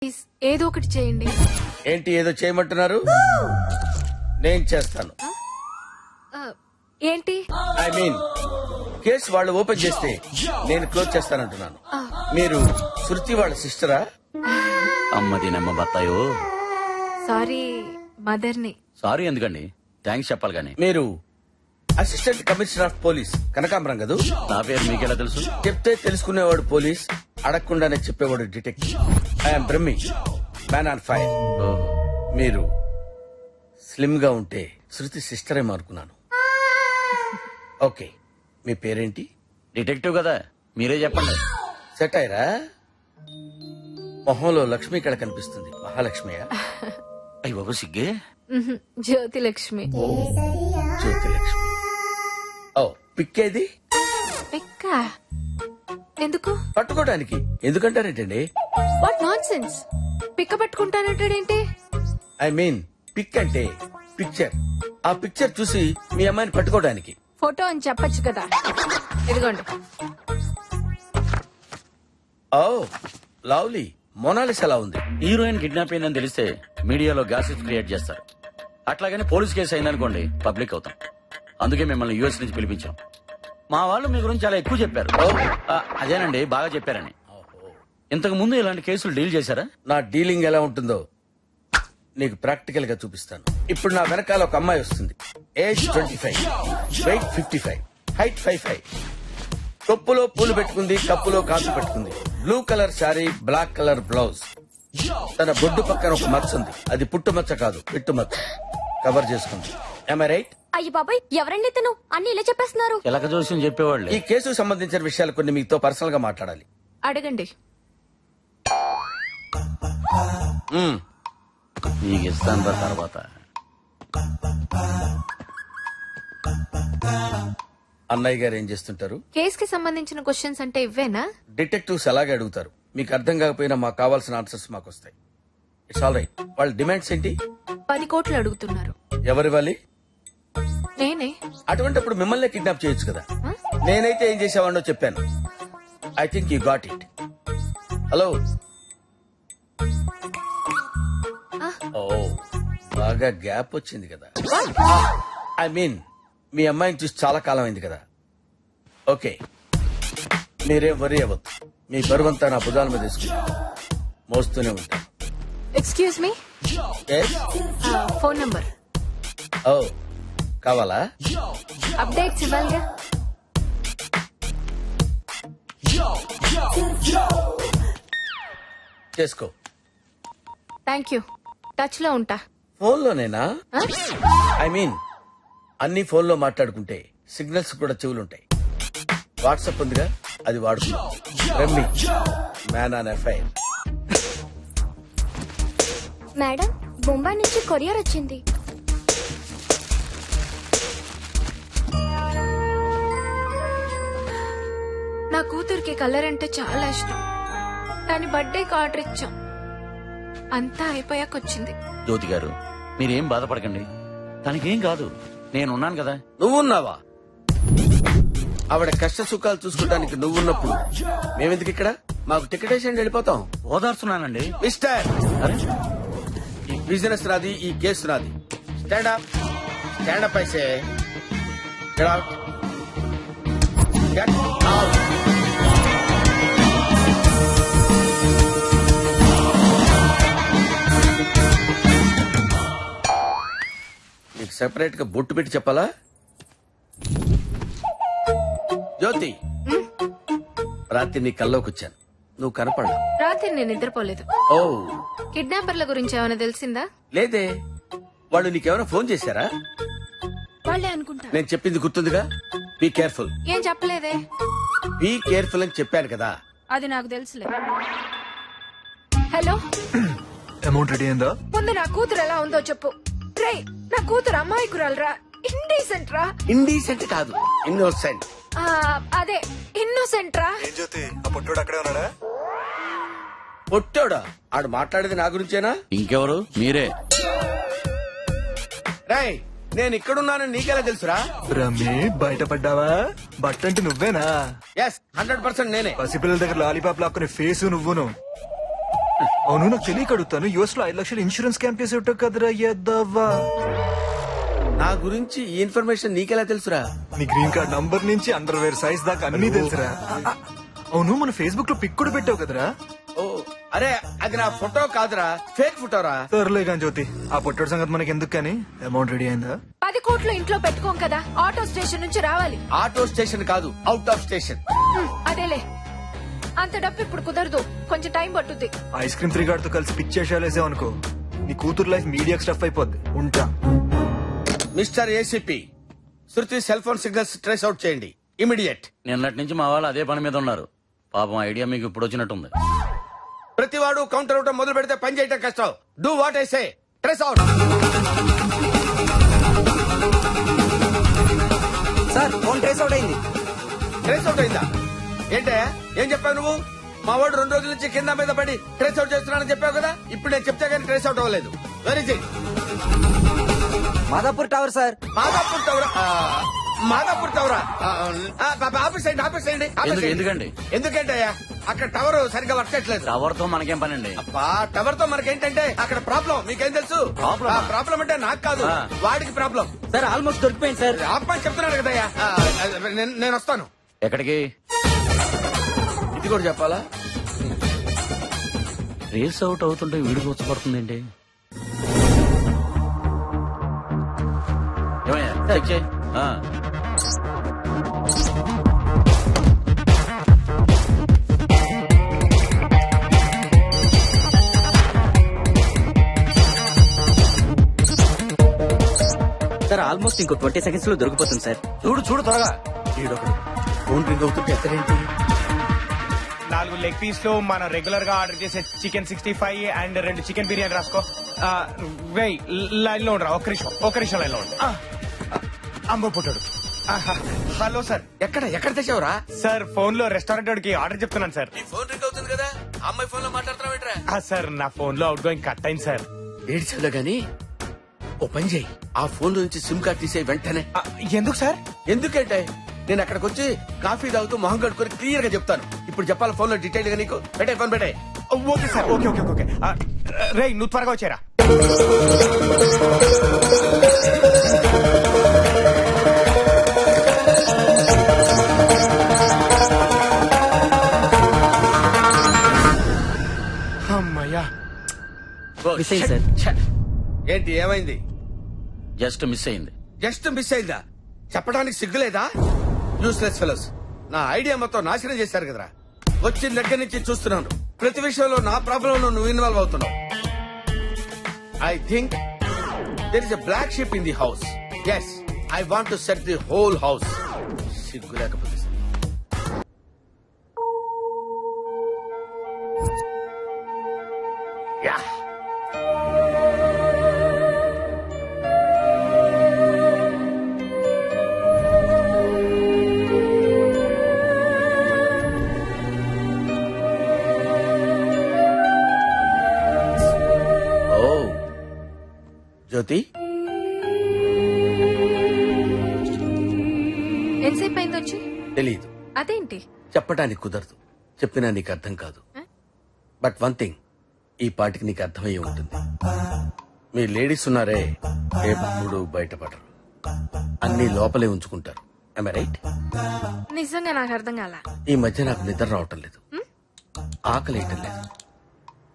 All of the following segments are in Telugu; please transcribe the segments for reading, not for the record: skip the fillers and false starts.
ప్లీజ్ ఏదో ఒకటి చేయండి. ఏంటి ఏదో చేయమంటున్నారు? నేను చేస్తాను. ఏంటి? ఐ మీన్ కేసు వాళ్ళు ఓపెన్ చేస్తే నేను క్లోజ్ చేస్తానంటున్నాను. మీరు శృతి వాళ్ళ సిస్టరా? అమ్మది నమ్మ బత్తాయో. సారీ మదర్ని. సారీ ఎందుకండి, థ్యాంక్స్ చెప్పాలి గాని. మీరు అసిస్టెంట్ కమిషనర్ ఆఫ్ పోలీస్ కనకాంబరం కదూ? నా పేరు మీకెలా తెలుసు? చెప్తే తెలుసుకునేవాడు పోలీస్, అడగకుండానే చెప్పేవాడు detective. I'm Brahmi, man on fire. మీరు స్లిమ్ గా ఉంటే శృతి సిస్టర్ ఏమో అనుకున్నాను. ఓకే, మీ పేరేంటి? డిటెక్టివ్ కదా, మీరే చెప్పండి. సెట్ అయ్యరా? మొహంలో లక్ష్మి ఇక్కడ కనిపిస్తుంది. మహాలక్ష్మియా? అయ్యి బాబు సిగ్గే. జ్యోతి లక్ష్మి. జ్యోతి లక్ష్మి. ఓ పిక్కేది? పిక్క ఎందుకు? పట్టుకోవడానికి. ఎందుకంటారేంటండి? What nonsense. పిక్క పట్టుకుంటానంటాడేంటి? ఐ మీన్ పిక్ అంటే పిక్చర్. ఆ పిక్చర్ చూసి మీ అమ్మాయిని పట్టుకోవడానికి. ఫోటో అని చెప్పొచ్చు కదా. ఇదిగోండి. Oh lovely. మొనాలిస్ ఎలా ఉంది? హీరోయిన్ కిడ్నాప్ అయిందని తెలిస్తే మీడియాలో గ్యాసెస్ క్రియేట్ చేస్తారు. అట్లాగని పోలీస్ కేసు అయిందనుకోండి పబ్లిక్ అవుతాం. అందుకే మిమ్మల్ని యూఎస్ నుంచి పిలిపించాం. మా వాళ్ళు మీ గురించి చాలా ఎక్కువ చెప్పారు. అదేనండి, బాగా చెప్పారని. ఇంతకు ముందు ఇలాంటి కేసులు డీల్ చేశారా? నా డీలింగ్ ఎలా ఉంటుందో నీకు ప్రాక్టికల్ గా చూపిస్తాను. ఇప్పుడు నా వెనకాల ఒక అమ్మాయి వస్తుంది. Age 25, weight 55, height 55. కప్పులో పూలు పెట్టుకుంది, కప్పులో కాసు పెట్టుకుంది. Blue colour sari, black colour blouse. తన బొడ్డు పక్కన ఒక మచ్చ ఉంది. అది పుట్టు మచ్చ కాదు, పిట్టు మచ్చ. కవర్ చేసుకుంది. Am I right? అయ్యి బాబాయ్, ఎవరండి తిను అన్ని ఇలా చెప్పేస్తున్నారు? ఎలక జోస్యం చెప్పేవాళ్ళే. ఈ కేసుకు సంబంధించిన విషయాలు కొన్ని మీతో పర్సనల్ గా మాట్లాడాలి. అడగండి. నీకు ఇస్తాను తర్వాత. అన్నయ్య గారు ఏం చేస్తుంటారు? కేస్ కి సంబంధించిన క్వశ్చన్స్ అంటే ఇవ్వేనా? డిటెక్టివ్స్ అలాగే అడుగుతారు. మీకు అర్థం కాకపోయినా మాకు కావాల్సిన ఆన్సర్స్ మాకు వస్తాయి. It's all right. వాళ్ళ డిమాండ్స్ ఏంటి? 10 కోట్లు అడుగుతున్నారు. ఎవరివ్వాలి? నేనే. అటువంటిప్పుడు మిమ్మల్ని కిడ్నాప్ చేయొచ్చు కదా. నేనైతే ఏం చేసేవాడినో చెప్పాను. I think you got it. Hello. ఓ బాగా గ్యాప్ వచ్చింది కదా. ఐ మీన్ మీ అమ్మాయిని చూసి చాలా కాలం అయింది కదా. ఓకే, మీరేం వరీ అవ్వద్దు. మీ బరువంతా నా భుజాల మీద తీసుకుంటా మోస్తూనే ఉంటాను. Excuse me. Phone number. ఓ కావాలా? అప్డేట్స్ ఇవ్వాలిగా. చేసుకో. Thank you. టచ్ లో ఉంటా. ఫోన్లోనేనా? ఐ మీన్ అన్ని ఫోన్లో మాట్లాడుకుంటే సిగ్నల్స్ కూడా చెవులుంటాయి. వాట్సాప్ ఉందిగా, అది వాడుకుందాం. రమ్మి, man on FIR. Madam, Bombay నుంచి కొరియర్ వచ్చింది. నా కూతురికి కలర్ అంటే చాలా ఇష్టం. దాని బర్త్డేకి ఆర్డర్ ఇచ్చాం. అంతా అయిపోయాక వచ్చింది. జ్యోతి గారు, మీరేం బాధపడకండి. తనకేం కాదు, నేనున్నాను కదా. నువ్వున్నావా? ఆవిడ కష్ట సుఖాలు చూసుకోవడానికి నువ్వున్నప్పుడు మేమెందుకు ఇక్కడ? మాకు టికెట్ వేసి వెళ్ళిపోతాం. ఓదార్చున్నానండి. మిస్టర్, ఈ బిజినెస్ నాది, ఈ కేసు నాది. Stand up. స్టాండ్ అప్ అయితే గెట్ అవుట్. Get out. నీకు సెపరేట్ గా బొట్టు పెట్టి చెప్పాలా? జ్యోతి, రాత్రి నీ కల్లోకి వచ్చాను. నువ్వు కనపడలా. రాత్రి నేను నిద్రపోలేదు. ఓ, కిడ్నాపర్ల గురించి ఏమైనా తెలిసిందా? లేదే. వాళ్ళు నీకేమైనా ఫోన్ చేశారా? వాళ్ళే అనుకుంటా. నేను చెప్పింది గుర్తుందిగా. Be careful. ఏం చెప్పలేదే. బీ కేర్ఫుల్ అని చెప్పాను కదా. అది నాకు తెలుసులే. హలో. అమౌంట్ రెడీ అయిందా? ముందు నా కూతురు ఎలా ఉందో చెప్పు. రే, నా కూతురు అమాయకురాలరా, ఇండీసెంట్ రా. ఇండీసెంట్ కాదు, ఇన్నోసెంట్. అదే ఇన్నోసెంట్ రా. ఏం జ్యోతి, ఆ పొట్టోడు అక్కడే ఉన్నాడా? పొట్టోడా? ఆడు మాట్లాడేది నా గురించేనా? ఇంకెవరు? మీరే. రేయ్, నేను ఇక్కడున్నానని నీకెలా తెలుసురా? రమ్మి, బయటపడ్డావా? బట్టంటే నువ్వేనా? ఎస్, 100% నేనే. పసిపిల్లల దగ్గర లాలీపాప్ లాక్కునే ఫేసు నువ్వును. అవును నాకు తెలియక అడుగుతాను యుఎస్ లో 5 లక్షలు ఇన్సూరెన్స్ క్యాంప్ చేసి ఉంటావు కదరా ఎద్దవ్వా. నా గురించి ఈ ఇన్ఫర్మేషన్ నీకెలా తెలుసురా? నీ గ్రీన్ కార్డ్ నంబర్ నుంచి అండర్వేర్ సైజ్ దాకా అన్ని తెలుసురా. అవును మన ఫేస్బుక్ లో పిక్ కూడా పెట్టావు కదరా. ఓ అరే అది నా ఫోటో కాదురా, ఫేక్ ఫోటోరా. సర్లే కానీ జ్యోతి ఆ పొట్టోడు సంగతి మనకి ఎందుకు కానీ అమౌంట్ రెడీ అయిందా? 10 కోట్లు ఇంట్లో పెట్టుకోం కదా, ఆటో స్టేషన్ నుంచి రావాలి. ఆటో స్టేషన్ కాదు, అవుట్ ఆఫ్ స్టేషన్. అదేలే, అంత డబ్బు ఇప్పుడు కుదరదు, కొంచెం టైం పట్టుద్ది. ఐస్ క్రీమ్ 3 గార్డ్ తో కలిసి పిక్ చేసేసావు అనుకో నీ కూతురు లైఫ్ మీడియా స్టఫ్ అయిపోద్ది. ఉంటా. Mister ACP, Shruti cell phone signals trace out చేయండి ఇమీడియట్. నిన్నటి నుంచి మా వాళ్ళు అదే పని మీద ఉన్నారు. పాపం ఐడియా మీకు ఇప్పుడు వచ్చినట్టుంది. ప్రతివాడు కౌంటర్ అవటం మొదలు పెడితే పని చేయటం కష్టం. Do what I say, trace out. Sir phone trace out అయింది. ట్రేస్ అవుట్ అయిందా? ఏంటే ఏం చెప్పావు నువ్వు? మా వాడు 2 రోజుల నుంచి కింద మీద పడి ట్రేస్ అవుట్ చేస్తున్నానని చెప్పావు కదా. ఇప్పుడు నేను చెప్తే కానీ ట్రేస్ అవుట్ అవ్వలేదు. వెరీ జిట్. Madhapur tower sir. మాదాపూర్ టవరా? మాదాపూర్ టవరా? ఆఫీస్ అయ్యండి, ఆఫీస్ అయ్యండి. ఎందుకండి? ఎందుకంటే అక్కడ టవర్ సరిగ్గా వర్క్ చేయట్లేదు. టవర్ తో మనకేం పని అండి? టవర్ తో మనకేంటంటే అక్కడ ప్రాబ్లం. మీకేం తెలుసు? ప్రాబ్లం అంటే నాకు కాదు, వాడికి ప్రాబ్లం. సార్ ఆల్మోస్ట్ దొరికిపోయింది సార్. ఆపని చెప్తున్నాడు కదయ్యా. నేను వస్తాను. ఎక్కడికి? ఇది కూడా చెప్పాలా? రేస్ అవుట్ అవుతుంటే వీడికి వచ్చపడుతుందండి. ఏమయ్యా చెక్ చేయి. సార్ ఆల్మోస్ట్ ఇంకో 20 సెకండ్స్ లో దొరికిపోతుంది సార్. చూడు చూడు త్వరగా. ఈడొకడు ఫోన్ రింగ్ అవుతుంటే ఎక్కడేంటి? 4 లెగ్ పీస్ లో మనం రెగ్యులర్ గా ఆర్డర్ చేసే చికెన్ 65 అండ్ 2 చికెన్ బిర్యానీ రాసుకో. వెయ్ లైన్ లో ఉండరా, ఒక్క నిమిషం లైన్ లో ఉండు. అమ్మ పుట్టాడు. Hello sir. ఎక్కడ తెచ్చావురా? సార్ ఫోన్ లో రెస్టారెంట్ వాడికి ఆర్డర్ చెప్తున్నాను సార్. నీ ఫోన్ రింగ్ అవుతుంది కదా, అమ్మాయి ఫోన్ లో మాట్లాడుతున్నావు. సార్ నా ఫోన్ లో అవుట్ గోయింగ్ కట్ అయింది సార్. ఏడ్చాలో గాని ఓ పని చేయి, ఆ ఫోన్ నుంచి సిమ్ కార్డ్ తీసే వెంటనే. ఎందుకు సార్? ఎందుకంటే నేను అక్కడికి వచ్చి కాఫీ తాగుతూ మొహం కడుక్కొని క్లియర్ గా చెప్తాను. ఇప్పుడు చెప్పాలి ఫోన్ లో డీటెయిల్ గా నీకు. పెట్టే ఫోన్ పెట్టే. Okay sir, okay okay okay. రే నువ్వు త్వరగా వచ్చారా. అమ్మయ్యా. మిస్ అయింది సార్. ఏంటి ఏమైంది? జస్ట్ మిస్ అయింది. జస్ట్ మిస్ అయిందా? చెప్పడానికి సిగ్గులేదా? Useless fellows. నా ఐడియా మొత్తం నాశనం చేశారు కదరా. వచ్చిన దగ్గర నుంచి చూస్తున్నాను, ప్రతి విషయంలో నా ప్రాబ్లం నువ్వు ఇన్వాల్వ్ అవుతున్నావు. I think there is a black sheep in the house. Yes, I want to set the whole house. సిగ్గు లేకపోతే యా. జ్యోతి, ఎంతసేపు అయింది వచ్చి? తెలీదు. అదేంటి? చెప్పడానికి కుదరదు, చెప్పినా నీకు అర్థం కాదు. బట్ వన్ థింగ్, ఈ పాటికి నీకు అర్థమయ్యే ఉంటుంది. మీ లేడీస్ ఉన్నారే, ఎప్పుడు బయటపడరు, అన్ని లోపలే ఉంచుకుంటారు. Am I right? నిజంగా నాకు అర్థం కాల. ఈ మధ్య నాకు నిద్ర రావటం లేదు, ఆకలి వేయటం లేదు.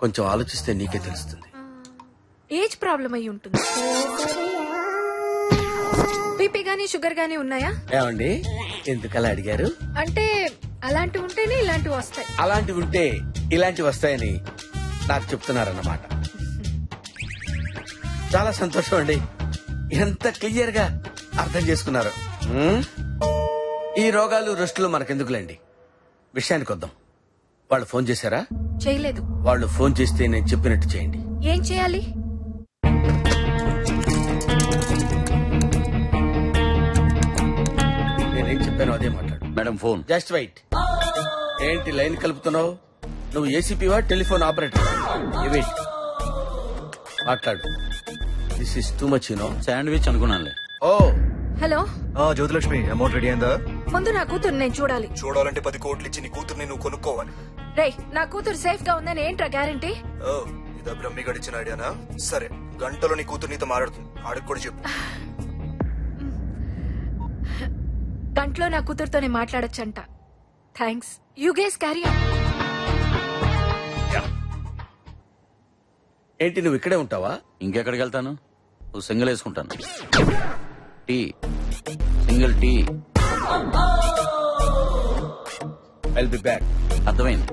కొంచెం ఆలోచిస్తే నీకే తెలుస్తుంది. ఏజ్ ప్రాబ్లం అయి ఉంటుంది. బీపీ గానీ షుగర్ గానీ ఉన్నాయా? ఏమండి ఎందుకలా అడిగారు? అంటే అలాంటివి ఉంటేనే ఇలాంటివి వస్తాయి. అలాంటివి ఉంటే ఇలాంటివి వస్తాయని నాకు చెప్తున్నారన్నమాట. చాలా సంతోషం అండి, ఎంత క్లియర్ గా అర్థం చేసుకున్నారు. ఈ రోగాలు రెస్టులు మనకెందుకులేండి, విషయానికి వద్దాం. వాళ్ళు ఫోన్ చేశారా? చేయలేదు. వాళ్ళు ఫోన్ చేస్తే నేను చెప్పినట్టు చేయండి. ఏం చేయాలి? నేనేం చెప్పాను అదే మాట్లాడు. Madam phone. Just wait. ఏంటి లైన్ కలుపుతున్నావు? నువ్వు ఏసీపీవా టెలిఫోన్ ఆపరేటర్? వెయిట్, మాట్లాడు. This is too much you know. Sandwich అనుకున్నానులే. Oh hello Jyothilakshmi amount ready అయిందా? ముందు నా కూతురు నేను చూడాలి. చూడాలంటే 10 కోట్లు ఇచ్చి నీ కూతుర్ని నువ్వు కొనుక్కోవాలి. రేయ్ నా కూతురు సేఫ్ గా ఉందని ఏంట్రా గ్యారంటీ? ఓ ఇదా బ్రహ్మి గడిచిన ఐడియానా? సరే గంటలో నీ కూతురు నీతో మాట్లాడుతుంది, ఆడికి కూడా చెప్పు. గంటలో నా కూతురుతోనే మాట్లాడొచ్చంట. Thanks. You guys carry on. ఏంటి నువ్వు ఇక్కడే ఉంటావా? ఇంకెక్కడికి వెళ్తాను? ఓ సింగిల్ వేసుకుంటాను. Tea, single tea. I'll be back. అర్థమైంది.